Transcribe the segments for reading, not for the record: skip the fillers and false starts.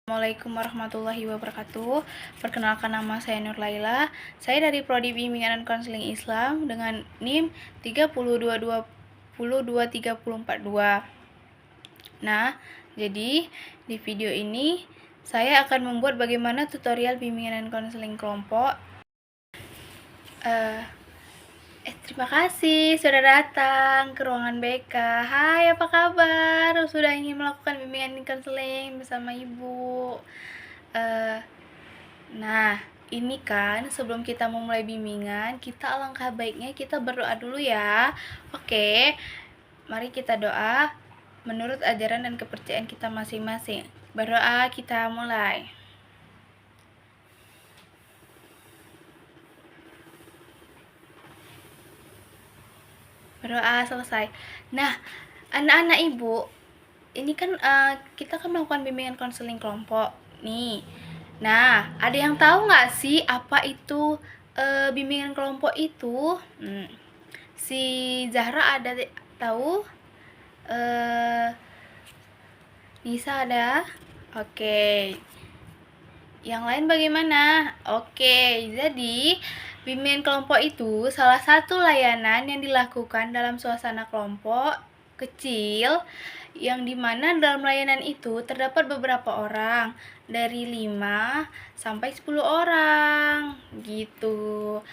Assalamualaikum warahmatullahi wabarakatuh. Perkenalkan, nama saya Nur Laila. Saya dari Prodi Bimbingan dan Konseling Islam dengan NIM 3022202342. Nah, jadi di video ini saya akan membuat bagaimana tutorial bimbingan dan konseling kelompok. Terima kasih sudah datang ke ruangan BK. Hai, apa kabar? Sudah ingin melakukan bimbingan dan konseling bersama Ibu. Nah, ini kan sebelum kita memulai bimbingan, kita alangkah baiknya kita berdoa dulu ya. Oke, mari kita doa menurut ajaran dan kepercayaan kita masing-masing. Berdoa, kita mulai. Berdoa selesai. Nah, anak-anak Ibu, ini kan kita kan melakukan bimbingan konseling kelompok nih. Nah, ada yang tahu nggak sih apa itu bimbingan kelompok itu? Si Zahra ada tahu? Nisa ada? Oke. Yang lain bagaimana? Oke, jadi bimbingan kelompok itu salah satu layanan yang dilakukan dalam suasana kelompok kecil yang dimana dalam layanan itu terdapat beberapa orang, dari 5 sampai 10 orang gitu.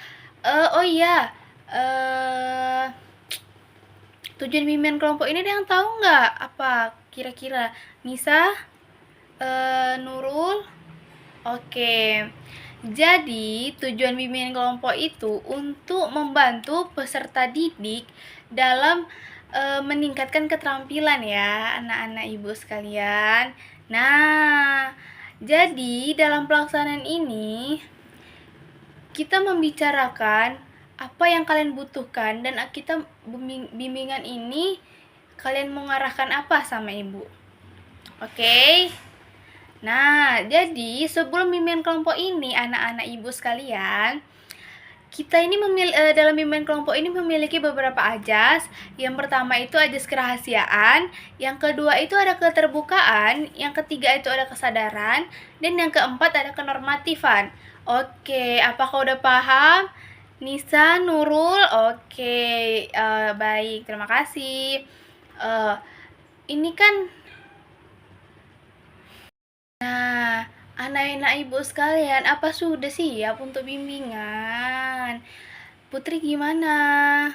Oh iya, tujuan bimbingan kelompok ini ada yang tahu nggak? Apa kira-kira? Nisa? Nurul? Oke, jadi tujuan bimbingan kelompok itu untuk membantu peserta didik dalam meningkatkan keterampilan ya anak-anak Ibu sekalian. Nah, jadi dalam pelaksanaan ini kita membicarakan apa yang kalian butuhkan dan kita bimbingan ini kalian mengarahkan apa sama Ibu. Oke. Nah, jadi sebelum bimbingan kelompok ini anak-anak Ibu sekalian, kita ini dalam bimbingan kelompok ini memiliki beberapa ajas. Yang pertama itu ajas kerahasiaan, yang kedua itu ada keterbukaan, yang ketiga itu ada kesadaran, dan yang keempat ada kenormatifan. Oke, apakah udah paham? Nisa, Nurul? Oke, baik, terima kasih. Ini kan anak-anak Ibu sekalian, apa sudah siap untuk bimbingan? Putri gimana?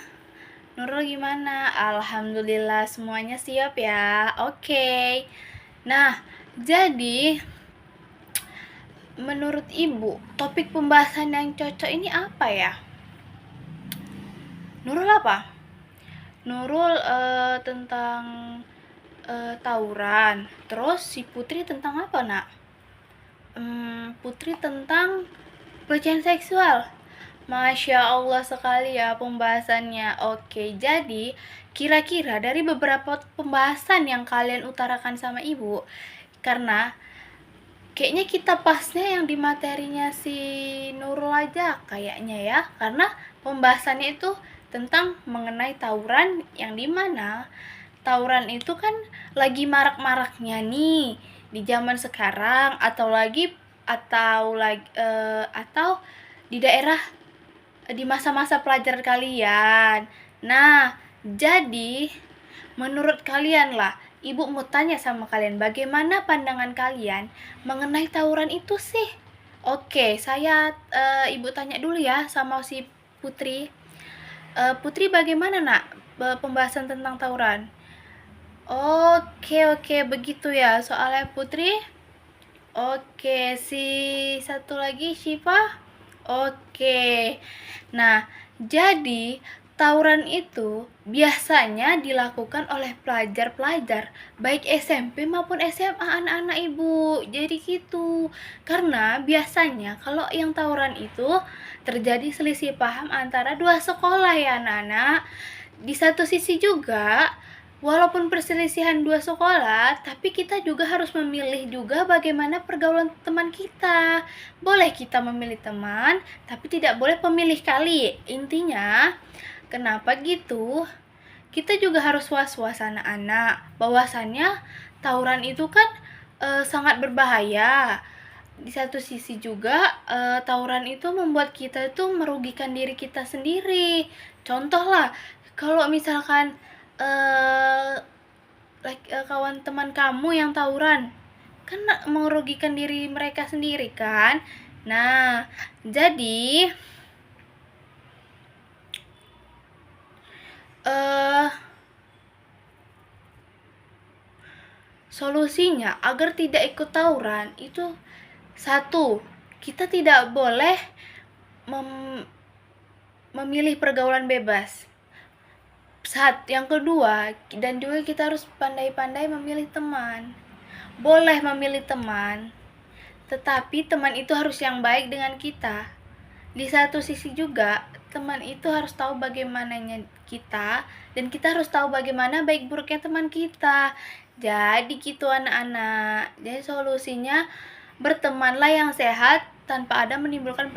Nurul gimana? Alhamdulillah semuanya siap ya. Oke. Nah, jadi menurut Ibu, topik pembahasan yang cocok ini apa ya? Nurul apa? Nurul tentang tawuran. Terus si Putri tentang apa, Nak? Putri tentang pelecehan seksual. Masya Allah sekali ya pembahasannya. Oke, jadi kira-kira dari beberapa pembahasan yang kalian utarakan sama Ibu, karena kayaknya kita pasnya yang di materinya si Nurul aja kayaknya ya, karena pembahasannya itu tentang mengenai tawuran, yang dimana tawuran itu kan lagi marak-maraknya nih di zaman sekarang, atau di daerah di masa-masa pelajar kalian. Nah, jadi menurut kalian lah, Ibu mau tanya sama kalian, bagaimana pandangan kalian mengenai tawuran itu sih? Oke, saya Ibu tanya dulu ya sama si Putri. Putri bagaimana, Nak, pembahasan tentang tawuran? Oke, begitu ya soalnya Putri. Oke, si satu lagi Syifa. Oke. Nah, jadi tawuran itu biasanya dilakukan oleh pelajar-pelajar baik SMP maupun SMA anak-anak Ibu. Jadi gitu. Karena biasanya kalau yang tawuran itu terjadi selisih paham antara dua sekolah ya anak-anak. Di satu sisi juga, walaupun perselisihan dua sekolah, tapi kita juga harus memilih juga bagaimana pergaulan teman kita. Boleh kita memilih teman, tapi tidak boleh pemilih kali. Intinya, kenapa gitu? Kita juga harus was-was anak-anak. Bahwasannya tawuran itu kan sangat berbahaya. Di satu sisi juga tawuran itu membuat kita itu merugikan diri kita sendiri. Contoh lah, kalau misalkan kawan teman kamu yang tawuran, kan merugikan diri mereka sendiri kan. Nah, jadi solusinya agar tidak ikut tawuran itu, satu, kita tidak boleh memilih pergaulan bebas. Yang kedua, dan juga kita harus pandai-pandai memilih teman. Boleh memilih teman, tetapi teman itu harus yang baik dengan kita. Di satu sisi juga, teman itu harus tahu bagaimananya kita, dan kita harus tahu bagaimana baik buruknya teman kita. Jadi gitu anak-anak. Jadi solusinya, bertemanlah yang sehat tanpa ada menimbulkan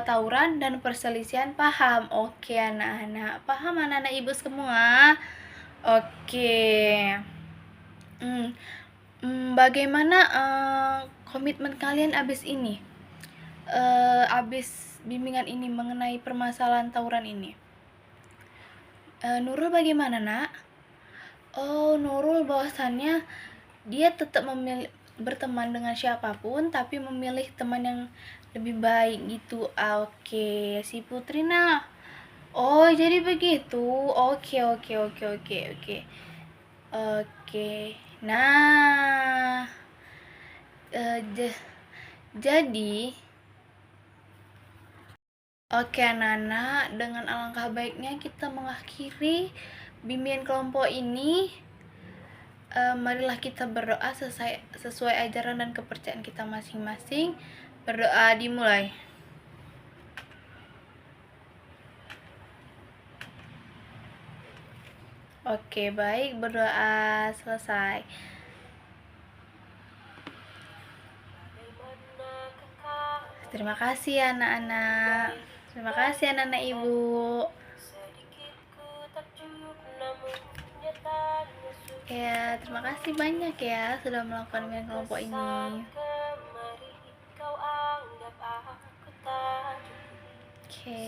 tawuran dan perselisihan paham. Oke anak-anak, paham anak-anak ibu semua? Oke. Bagaimana komitmen kalian abis ini? Abis bimbingan ini mengenai permasalahan tawuran ini. Nurul bagaimana, Nak? Oh, Nurul bahwasannya dia tetap berteman dengan siapapun, tapi memilih teman yang lebih baik gitu. Oke, si Putri, nah. Oh, jadi begitu. Oke. Nah, jadi oke anak-anak, dengan alangkah baiknya kita mengakhiri bimbingan kelompok ini. Marilah kita berdoa sesuai ajaran dan kepercayaan kita masing-masing. Berdoa dimulai. Oke, baik, berdoa selesai. Terima kasih anak-anak. Terima kasih anak-anak ibu. Ya, terima kasih banyak ya sudah melakukan bimbingan kelompok ini. Oke.